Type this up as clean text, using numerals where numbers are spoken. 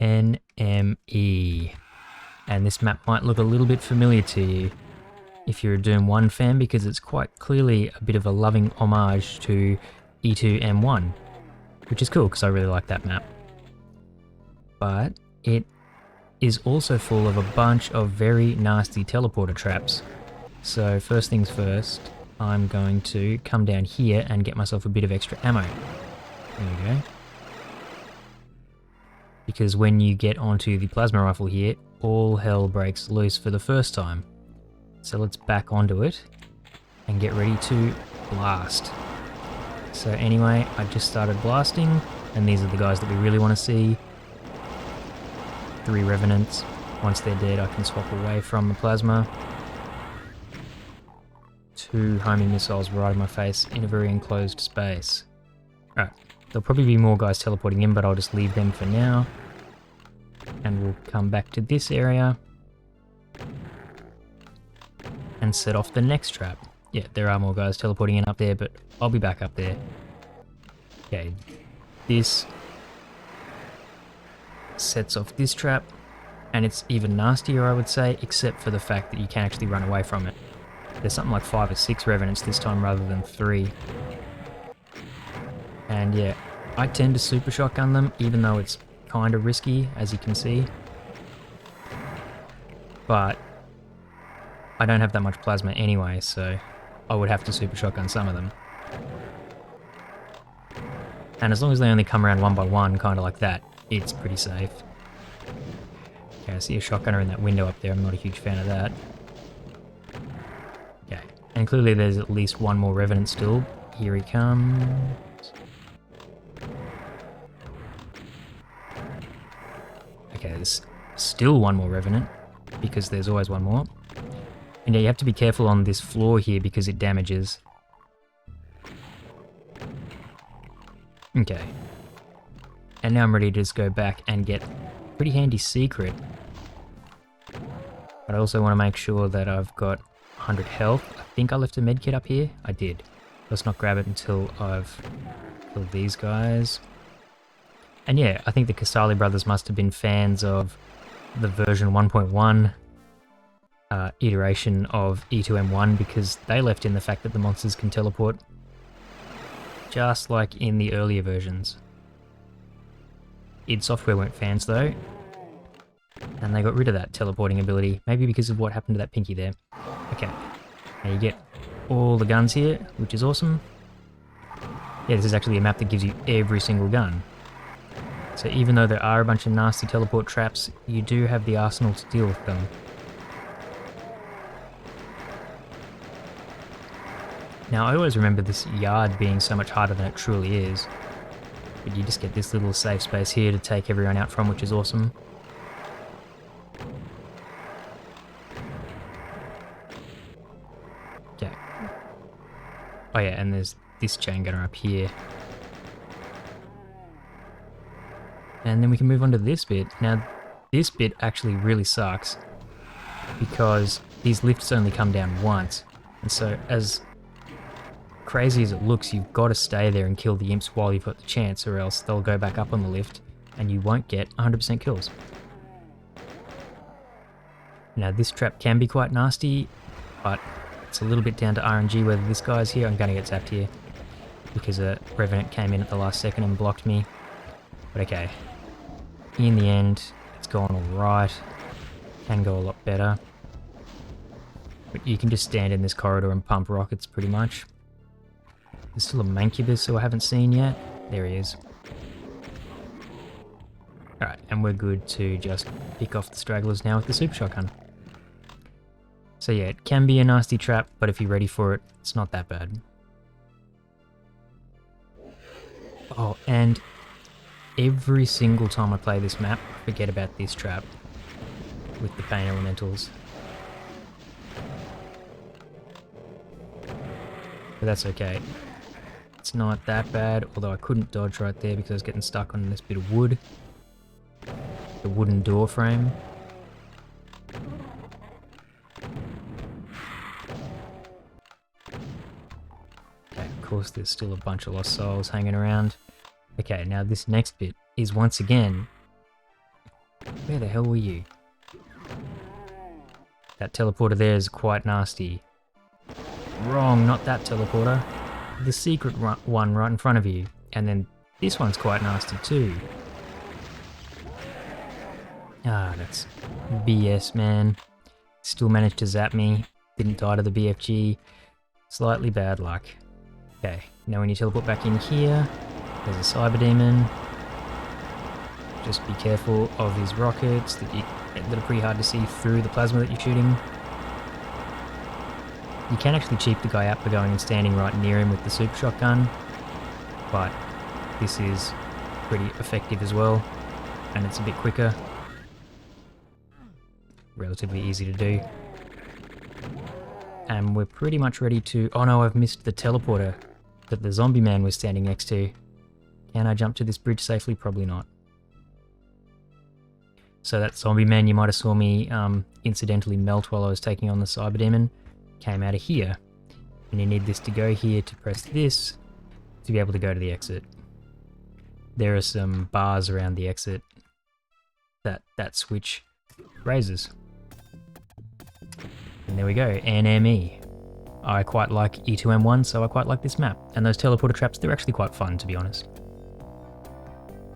NME. And this map might look a little bit familiar to you if you're a Doom 1 fan, because it's quite clearly a bit of a loving homage to E2M1, which is cool because I really like that map. But it is also full of a bunch of very nasty teleporter traps. So first things first, I'm going to come down here and get myself a bit of extra ammo. There we go. Because when you get onto the plasma rifle here, all hell breaks loose for the first time. So let's back onto it and get ready to blast. So anyway, I just started blasting, and these are the guys that we really want to see. 3 Revenants. Once they're dead, I can swap away from the plasma. 2 homing missiles right in my face in a very enclosed space. Alright, there'll probably be more guys teleporting in, but I'll just leave them for now. And we'll come back to this area and set off the next trap. Yeah, there are more guys teleporting in up there, but I'll be back up there. Okay, this sets off this trap, and it's even nastier, I would say, except for the fact that you can actually run away from it. There's something like 5 or 6 Revenants this time rather than 3. And yeah, I tend to super shotgun them, even though it's kind of risky, as you can see. But I don't have that much plasma anyway, so I would have to super shotgun some of them. And as long as they only come around one by one, kind of like that, it's pretty safe. Okay, I see a shotgunner in that window up there. I'm not a huge fan of that. Okay, and clearly there's at least one more Revenant still. Here he comes. Okay, there's still one more Revenant, because there's always one more. And yeah, you have to be careful on this floor here because it damages. Okay. And now I'm ready to just go back and get a pretty handy secret. But I also want to make sure that I've got 100 health. I think I left a medkit up here. I did. Let's not grab it until I've killed these guys. And yeah, I think the Casali brothers must have been fans of the version 1.1 iteration of E2M1, because they left in the fact that the monsters can teleport, just like in the earlier versions. id Software weren't fans though, and they got rid of that teleporting ability, maybe because of what happened to that pinky there. Okay, now you get all the guns here, which is awesome. Yeah, this is actually a map that gives you every single gun. So even though there are a bunch of nasty teleport traps, you do have the arsenal to deal with them. Now I always remember this yard being so much harder than it truly is, but you just get this little safe space here to take everyone out from, which is awesome. Okay. Oh yeah, and there's this chain gunner up here. And then we can move on to this bit. Now this bit actually really sucks, because these lifts only come down once, and so as crazy as it looks, you've got to stay there and kill the imps while you've got the chance, or else they'll go back up on the lift and you won't get 100% kills. Now this trap can be quite nasty, but it's a little bit down to RNG whether this guy's here. I'm going to get zapped here because a Revenant came in at the last second and blocked me. But okay, in the end it's gone alright, can go a lot better. But you can just stand in this corridor and pump rockets pretty much. There's still a Mancubus who I haven't seen yet. There he is. Alright, and we're good to just pick off the stragglers now with the super shotgun. So yeah, it can be a nasty trap, but if you're ready for it, it's not that bad. Oh, and every single time I play this map, I forget about this trap with the pain elementals. But that's okay. It's not that bad, although I couldn't dodge right there because I was getting stuck on this bit of wood. The wooden door frame. Okay, of course there's still a bunch of lost souls hanging around. Okay, now this next bit is once again Where the hell were you? That teleporter there is quite nasty. Wrong, not that teleporter. The secret one right in front of you. And then this one's quite nasty too. Ah, that's BS, man. Still managed to zap me. Didn't die to the BFG. Slightly bad luck. Okay, now when you teleport back in here, there's a Cyberdemon. Just be careful of his rockets that are pretty hard to see through the plasma that you're shooting. You can actually cheap the guy out by going and standing right near him with the super shotgun, but this is pretty effective as well, and it's a bit quicker. Relatively easy to do. And we're pretty much ready to... Oh no, I've missed the teleporter that the zombie man was standing next to. Can I jump to this bridge safely? Probably not. So that zombie man you might have saw me incidentally melt while I was taking on the Cyberdemon came out of here. And you need this to go here to press this to be able to go to the exit. There are some bars around the exit that switch raises. And there we go, NME. I quite like E2M1, so I quite like this map. And those teleporter traps, they're actually quite fun, to be honest.